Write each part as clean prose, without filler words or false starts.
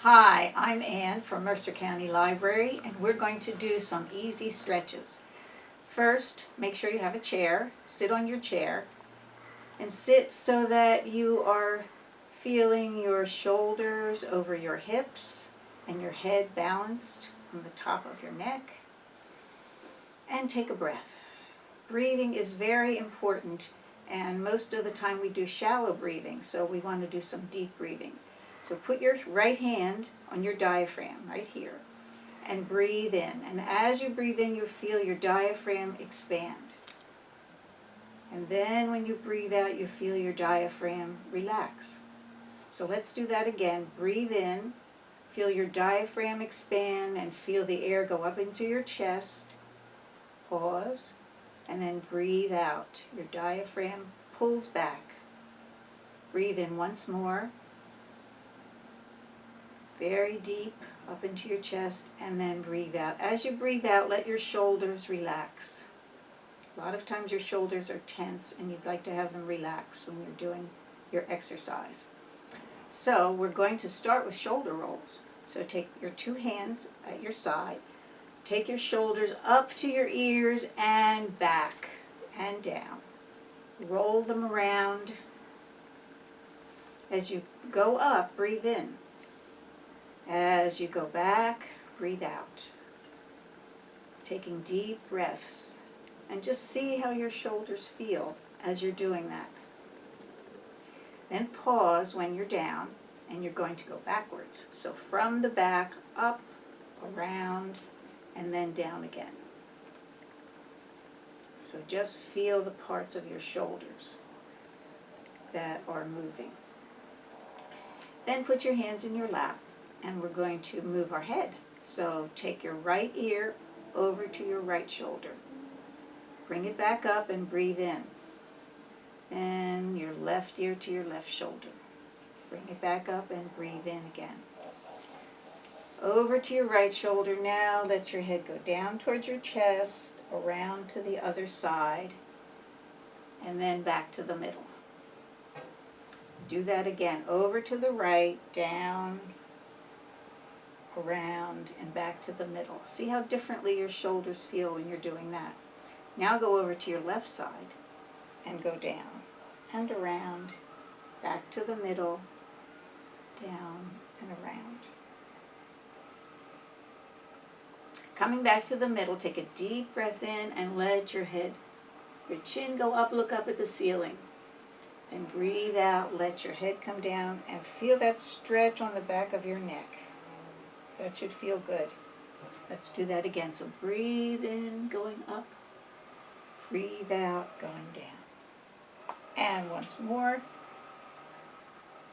Hi, I'm Ann from Mercer County Library, and we're going to do some easy stretches. First, make sure you have a chair. Sit on your chair and sit so that you are feeling your shoulders over your hips and your head balanced on the top of your neck. And take a breath. Breathing is very important, and most of the time we do shallow breathing, so we want to do some deep breathing. So put your right hand on your diaphragm right here and breathe in. And as you breathe in, you feel your diaphragm expand. And then when you breathe out, you feel your diaphragm relax. So let's do that again. Breathe in, feel your diaphragm expand, and feel the air go up into your chest. Pause, and then breathe out. Your diaphragm pulls back. Breathe in once more. Very deep up into your chest, and then breathe out. As you breathe out, let your shoulders relax. A lot of times your shoulders are tense and you'd like to have them relaxed when you're doing your exercise. So we're going to start with shoulder rolls. So take your two hands at your side, take your shoulders up to your ears and back and down. Roll them around. As you go up, breathe in. As you go back, breathe out. Taking deep breaths. And just see how your shoulders feel as you're doing that. Then pause when you're down, and you're going to go backwards. So from the back, up, around, and then down again. So just feel the parts of your shoulders that are moving. Then put your hands in your lap. And we're going to move our head. So take your right ear over to your right shoulder. Bring it back up and breathe in. And your left ear to your left shoulder. Bring it back up and breathe in again. Over to your right shoulder now. Let your head go down towards your chest, around to the other side, and then back to the middle. Do that again. Over to the right, down, around, and back to the middle. See how differently your shoulders feel when you're doing that. Now go over to your left side and go down and around, back to the middle, down and around. Coming back to the middle, take a deep breath in and let your chin go up, look up at the ceiling. Then breathe out, let your head come down, and feel that stretch on the back of your neck. That should feel good. Let's do that again. So breathe in, going up. Breathe out, going down. And once more.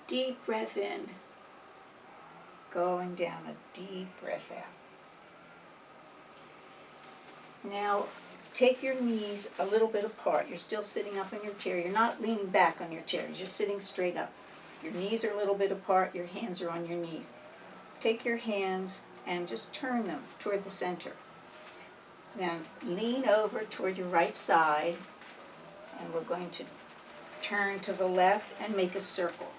Deep breath in. Going down, a deep breath out. Now, take your knees a little bit apart. You're still sitting up in your chair. You're not leaning back on your chair. You're just sitting straight up. Your knees are a little bit apart. Your hands are on your knees. Take your hands and just turn them toward the center. Now lean over toward your right side, and we're going to turn to the left and make a circle.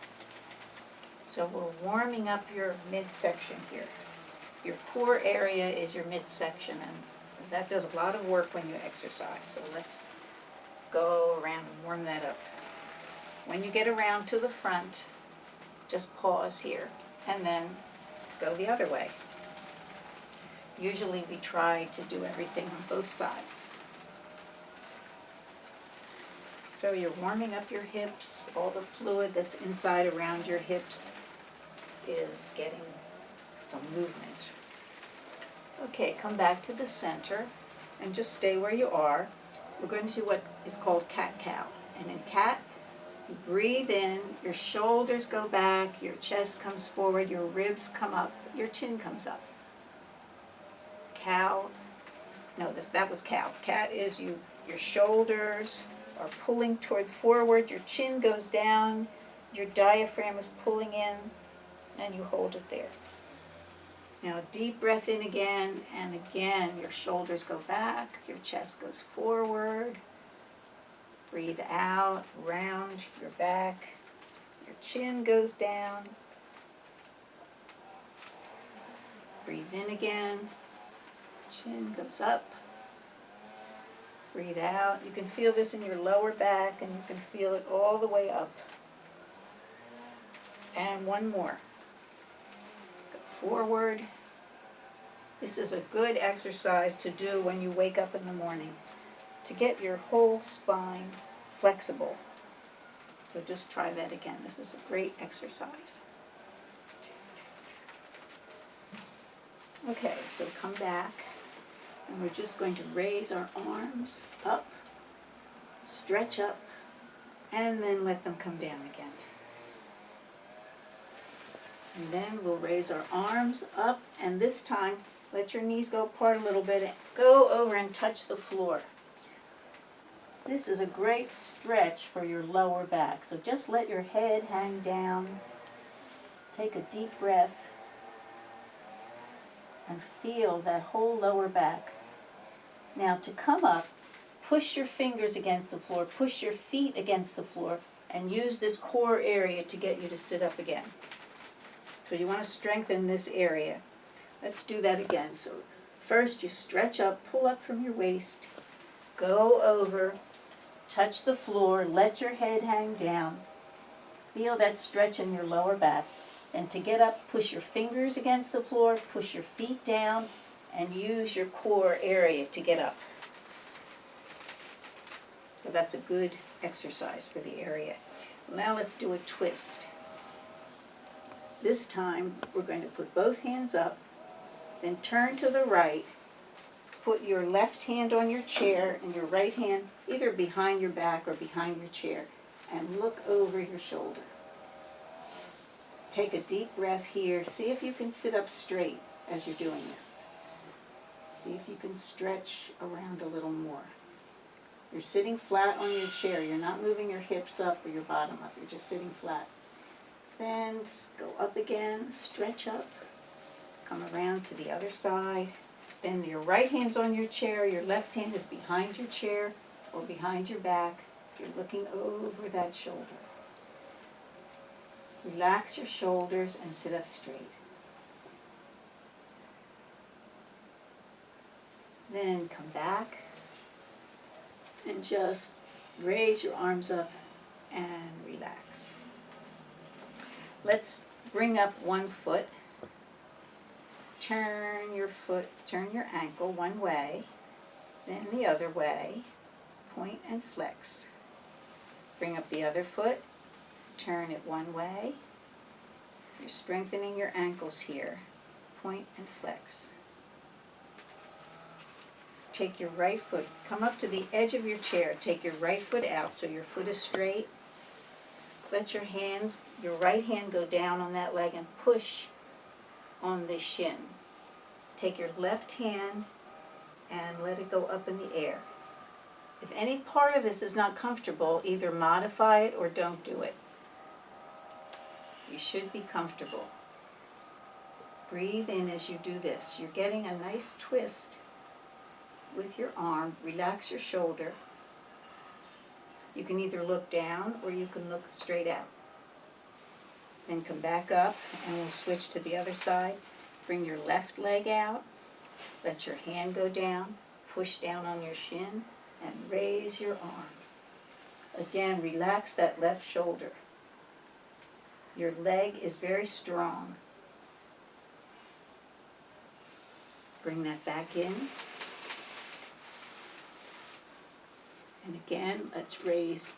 So we're warming up your midsection here. Your core area is your midsection, and that does a lot of work when you exercise. So let's go around and warm that up. When you get around to the front, just pause here and then go the other way. Usually we try to do everything on both sides. So you're warming up your hips. All the fluid that's inside around your hips is getting some movement. Okay, come back to the center and just stay where you are. We're going to do what is called cat-cow. And in cat, you breathe in, your shoulders go back, your chest comes forward, your ribs come up, your chin comes up. Cow, no, that was cow. Cat is your shoulders are pulling toward forward, your chin goes down, your diaphragm is pulling in, and you hold it there. Now deep breath in again, and again your shoulders go back, your chest goes forward. Breathe out, round your back, your chin goes down. Breathe in again. Chin goes up. Breathe out. You can feel this in your lower back, and you can feel it all the way up. And one more. Go forward. This is a good exercise to do when you wake up in the morning to get your whole spine flexible. So just try that again. This is a great exercise. Okay, so come back, and we're just going to raise our arms up, stretch up, and then let them come down again. And then we'll raise our arms up, and this time let your knees go apart a little bit. Go over and touch the floor. This is a great stretch for your lower back. So just let your head hang down. Take a deep breath and feel that whole lower back. Now to come up, push your fingers against the floor, push your feet against the floor, and use this core area to get you to sit up again. So you want to strengthen this area. Let's do that again. So first you stretch up, pull up from your waist, go over, touch the floor, let your head hang down. Feel that stretch in your lower back. And to get up, push your fingers against the floor, push your feet down, and use your core area to get up. So that's a good exercise for the area. Now let's do a twist. This time we're going to put both hands up, then turn to the right, put your left hand on your chair and your right hand either behind your back or behind your chair, and look over your shoulder. Take a deep breath here. See if you can sit up straight as you're doing this. See if you can stretch around a little more. You're sitting flat on your chair. You're not moving your hips up or your bottom up. You're just sitting flat. Then go up again, stretch up, come around to the other side. Then your right hand's on your chair, your left hand is behind your chair or behind your back. You're looking over that shoulder. Relax your shoulders and sit up straight. Then come back and just raise your arms up and relax. Let's bring up one foot. Turn your ankle one way, then the other way. Point and flex. Bring up the other foot. Turn it one way. You're strengthening your ankles here. Point and flex. Take your right foot, come up to the edge of your chair. Take your right foot out so your foot is straight. Let your right hand go down on that leg and push on the shin. Take your left hand and let it go up in the air. If any part of this is not comfortable, either modify it or don't do it. You should be comfortable. Breathe in as you do this. You're getting a nice twist with your arm. Relax your shoulder. You can either look down or you can look straight out. Then come back up and we'll switch to the other side. Bring your left leg out. Let your hand go down. Push down on your shin and raise your arm. Again, relax that left shoulder. Your leg is very strong. Bring that back in. And again, let's raise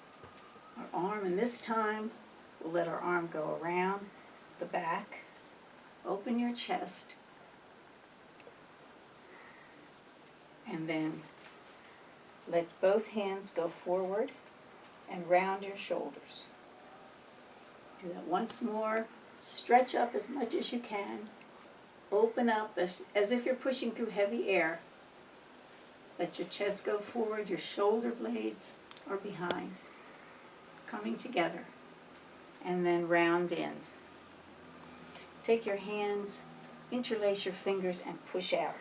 our arm, and this time we'll let our arm go around the back. Open your chest. And then let both hands go forward and round your shoulders. Do that once more. Stretch up as much as you can. Open up as if you're pushing through heavy air. Let your chest go forward. Your shoulder blades are behind, coming together. And then round in. Take your hands, interlace your fingers, and push out.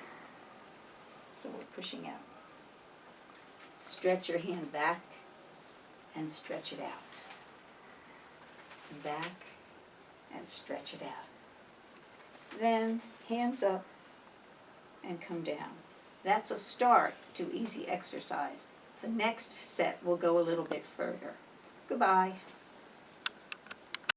So we're pushing out. Stretch your hand back and stretch it out. Back and stretch it out. Then hands up, and come down. That's a start to easy exercise. The next set will go a little bit further. Goodbye.